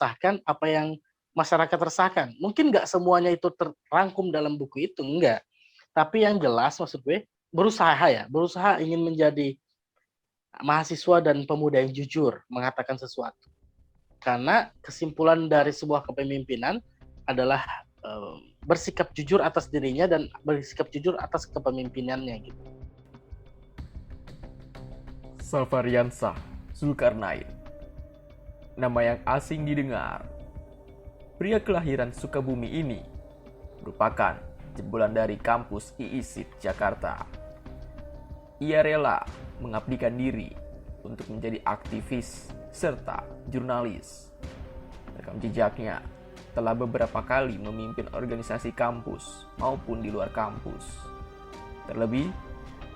meresahkan apa yang masyarakat resahkan. Mungkin nggak semuanya itu terrangkum dalam buku itu, enggak. Tapi yang jelas maksud gue, berusaha ingin menjadi mahasiswa dan pemuda yang jujur mengatakan sesuatu. Karena kesimpulan dari sebuah kepemimpinan adalah bersikap jujur atas dirinya dan bersikap jujur atas kepemimpinannya gitu. Salvariansah Zulkarnain, nama yang asing didengar. Pria kelahiran Sukabumi ini merupakan jebolan dari kampus IISIP Jakarta. Ia rela mengabdikan diri untuk menjadi aktivis serta jurnalis. Rekam jejaknya telah beberapa kali memimpin organisasi kampus maupun di luar kampus. Terlebih,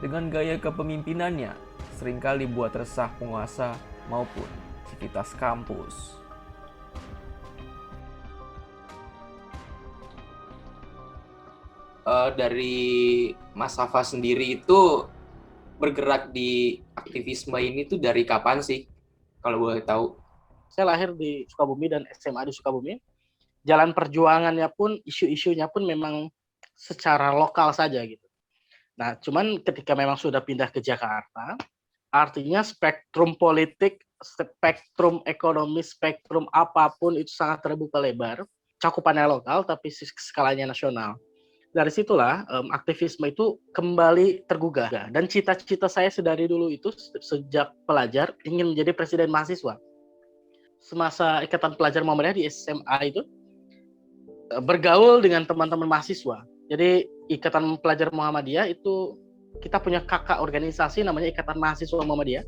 dengan gaya kepemimpinannya seringkali buat resah penguasa maupun civitas kampus. Dari Mas Safa sendiri itu bergerak di aktivisme ini tuh dari kapan sih? Kalau boleh tahu. Saya lahir di Sukabumi dan SMA di Sukabumi. Jalan perjuangannya pun, isu-isunya pun memang secara lokal saja gitu. Nah, cuman ketika memang sudah pindah ke Jakarta, artinya spektrum politik, spektrum ekonomi, spektrum apapun itu sangat terbuka lebar. Cakupannya lokal tapi skalanya nasional. Dari situlah aktivisme itu kembali tergugah. Dan cita-cita saya sedari dulu itu sejak pelajar ingin menjadi presiden mahasiswa. Semasa Ikatan Pelajar Muhammadiyah di SMA itu bergaul dengan teman-teman mahasiswa. Jadi Ikatan Pelajar Muhammadiyah itu kita punya kakak organisasi namanya Ikatan Mahasiswa Muhammadiyah.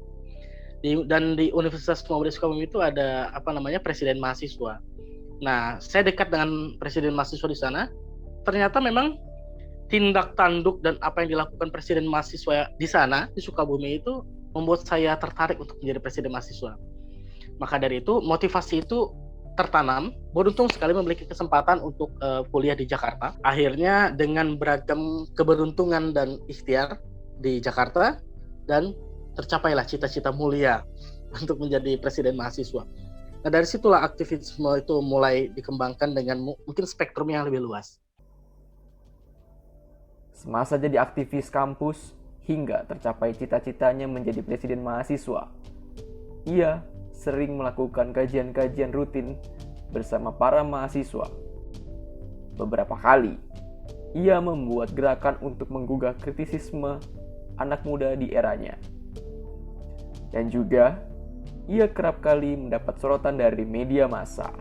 Dan di Universitas Muhammadiyah Sukabumi itu ada presiden mahasiswa. Nah, saya dekat dengan presiden mahasiswa di sana. Ternyata memang tindak tanduk dan apa yang dilakukan presiden mahasiswa di sana di Sukabumi itu membuat saya tertarik untuk menjadi presiden mahasiswa. Maka dari itu motivasi itu tertanam. Beruntung sekali memiliki kesempatan untuk kuliah di Jakarta. Akhirnya dengan beragam keberuntungan dan ikhtiar di Jakarta dan tercapailah cita-cita mulia untuk menjadi presiden mahasiswa. Nah, dari situlah aktivisme itu mulai dikembangkan dengan mungkin spektrum yang lebih luas. Semasa jadi aktivis kampus hingga tercapai cita-citanya menjadi presiden mahasiswa, ia sering melakukan kajian-kajian rutin bersama para mahasiswa. Beberapa kali, ia membuat gerakan untuk menggugah kritisisme anak muda di eranya. Dan juga, ia kerap kali mendapat sorotan dari media massa.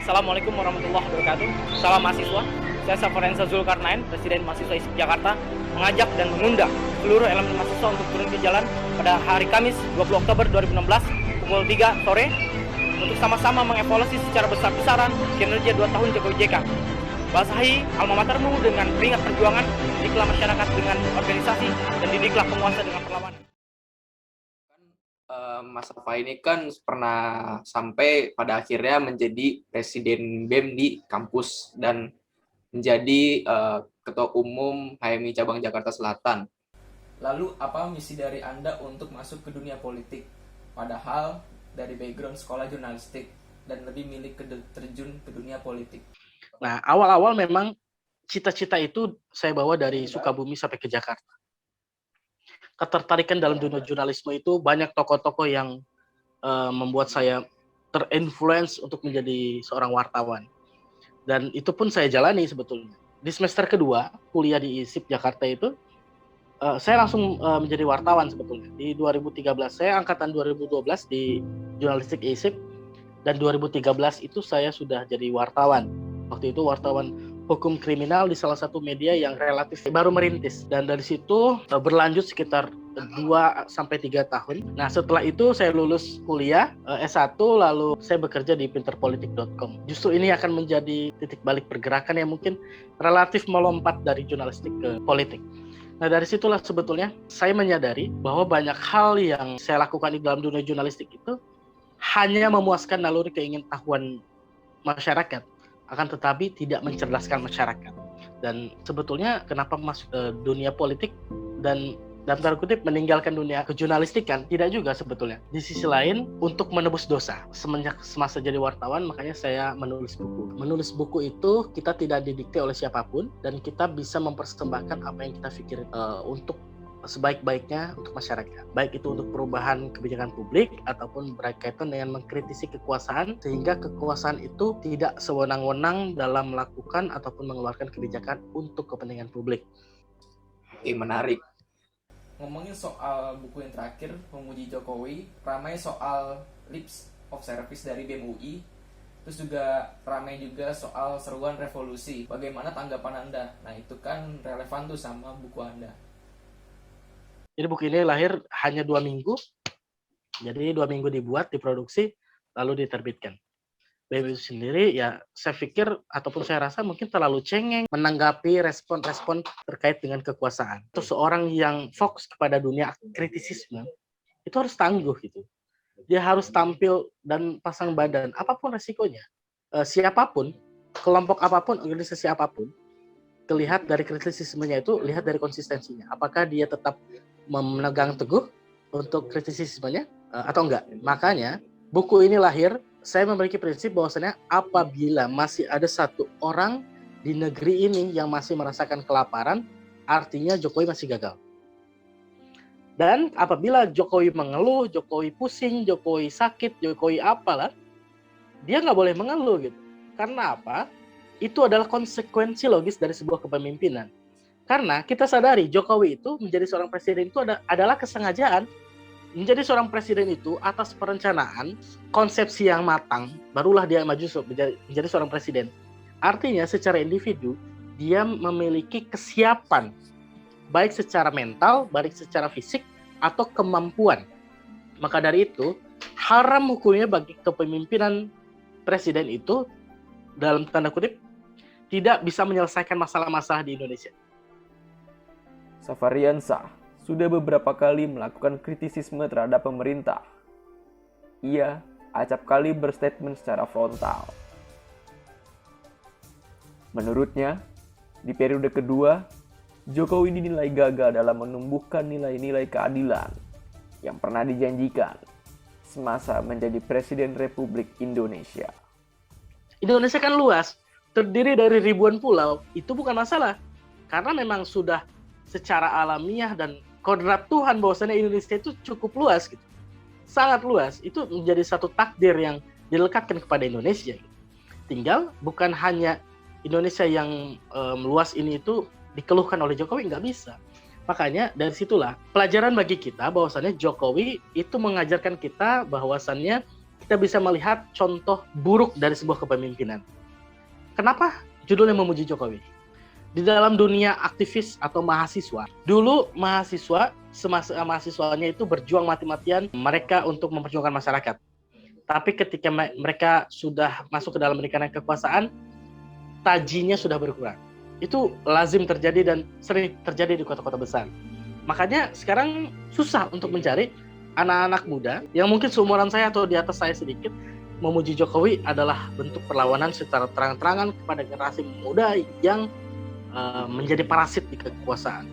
Assalamualaikum warahmatullahi wabarakatuh. Salam mahasiswa. Saya Salvariansah Zulkarnain, Presiden Mahasiswa ISIP Jakarta, mengajak dan mengundang seluruh elemen mahasiswa untuk turun ke jalan pada hari Kamis 20 Oktober 2016 pukul 3 sore untuk sama-sama mengevaluasi secara besar-besaran kinerja 2 tahun Jokowi JK. Basahi alma matermu dengan peringkat perjuangan, didiklah masyarakat dengan organisasi, dan didiklah penguasa dengan perlawanan. Mas Safa ini kan pernah sampai pada akhirnya menjadi presiden BEM di kampus dan menjadi ketua umum HMI cabang Jakarta Selatan. Lalu apa misi dari Anda untuk masuk ke dunia politik? Padahal dari background sekolah jurnalistik dan lebih milih terjun ke dunia politik. Nah, awal-awal memang cita-cita itu saya bawa dari Sukabumi sampai ke Jakarta. Ketertarikan dalam dunia jurnalisme itu banyak tokoh-tokoh yang membuat saya terinfluence untuk menjadi seorang wartawan. Dan itu pun saya jalani sebetulnya. Di semester kedua, kuliah di ISIP Jakarta itu, saya langsung menjadi wartawan sebetulnya. Di 2013, saya angkatan 2012 di jurnalistik ISIP, dan 2013 itu saya sudah jadi wartawan. Waktu itu wartawan hukum kriminal di salah satu media yang relatif baru merintis. Dan dari situ berlanjut sekitar 2-3 tahun. Nah, setelah itu saya lulus kuliah S1, lalu saya bekerja di pinterpolitik.com. Justru ini akan menjadi titik balik pergerakan yang mungkin relatif melompat dari jurnalistik ke politik. Nah, dari situlah sebetulnya saya menyadari bahwa banyak hal yang saya lakukan di dalam dunia jurnalistik itu hanya memuaskan naluri keingintahuan masyarakat, akan tetapi tidak mencerdaskan masyarakat. Dan sebetulnya kenapa masuk ke dunia politik dan dalam tanda kutip meninggalkan dunia kejurnalistikan, tidak juga sebetulnya. Di sisi lain untuk menebus dosa. Semenjak semasa jadi wartawan, makanya saya menulis buku. Menulis buku itu kita tidak didikte oleh siapapun dan kita bisa mempersembahkan apa yang kita pikir untuk sebaik-baiknya untuk masyarakat. Baik itu untuk perubahan kebijakan publik ataupun berkaitan dengan mengkritisi kekuasaan, sehingga kekuasaan itu tidak sewenang-wenang dalam melakukan ataupun mengeluarkan kebijakan untuk kepentingan publik. Oke, menarik. Ngomongin soal buku yang terakhir, Memuji Jokowi, ramai soal Lips of Service dari BEM UI, terus juga ramai juga soal seruan revolusi. Bagaimana tanggapan Anda? Nah, itu kan relevan tuh sama buku Anda. Jadi buku ini lahir hanya 2 minggu, jadi 2 minggu dibuat, diproduksi, lalu diterbitkan. BEM itu sendiri ya saya pikir ataupun saya rasa mungkin terlalu cengeng menanggapi respon-respon terkait dengan kekuasaan. Itu seorang yang fokus kepada dunia kritisisme itu harus tangguh gitu. Dia harus tampil dan pasang badan apapun resikonya. Siapapun, kelompok apapun, organisasi apapun, terlihat dari kritisismenya itu, lihat dari konsistensinya. Apakah dia tetap memegang teguh untuk kritisismenya atau enggak. Makanya buku ini lahir, saya memiliki prinsip bahwasanya apabila masih ada satu orang di negeri ini yang masih merasakan kelaparan, artinya Jokowi masih gagal. Dan apabila Jokowi mengeluh, Jokowi pusing, Jokowi sakit, Jokowi apalah, dia nggak boleh mengeluh gitu. Karena apa? Itu adalah konsekuensi logis dari sebuah kepemimpinan. Karena kita sadari Jokowi itu menjadi seorang presiden itu adalah kesengajaan. Menjadi seorang presiden itu atas perencanaan, konsepsi yang matang, barulah dia maju menjadi seorang presiden. Artinya secara individu, dia memiliki kesiapan, baik secara mental, baik secara fisik, atau kemampuan. Maka dari itu, haram hukumnya bagi kepemimpinan presiden itu, dalam tanda kutip, tidak bisa menyelesaikan masalah-masalah di Indonesia. Safariansyah sudah beberapa kali melakukan kritisisme terhadap pemerintah. Ia acap kali berstatement secara frontal. Menurutnya, di periode kedua, Jokowi dinilai gagal dalam menumbuhkan nilai-nilai keadilan yang pernah dijanjikan semasa menjadi Presiden Republik Indonesia. Indonesia kan luas, terdiri dari ribuan pulau, itu bukan masalah. Karena memang sudah secara alamiah dan kodrat Tuhan bahwasanya Indonesia itu cukup luas gitu. Sangat luas. Itu menjadi satu takdir yang dilekatkan kepada Indonesia. Tinggal bukan hanya Indonesia yang luas ini itu dikeluhkan oleh Jokowi, nggak bisa. Makanya dari situlah pelajaran bagi kita bahwasannya Jokowi itu mengajarkan kita bahwasannya kita bisa melihat contoh buruk dari sebuah kepemimpinan. Kenapa judulnya Memuji Jokowi? Di dalam dunia aktivis atau mahasiswa, dulu mahasiswa semasa mahasiswanya itu berjuang mati-matian mereka untuk memperjuangkan masyarakat. Tapi ketika mereka sudah masuk ke dalam lingkaran kekuasaan, tajinya sudah berkurang. Itu lazim terjadi dan sering terjadi di kota-kota besar. Makanya sekarang susah untuk mencari anak-anak muda yang mungkin seumuran saya atau di atas saya sedikit. Memuji Jokowi adalah bentuk perlawanan secara terang-terangan kepada generasi muda yang menjadi parasit di kekuasaan.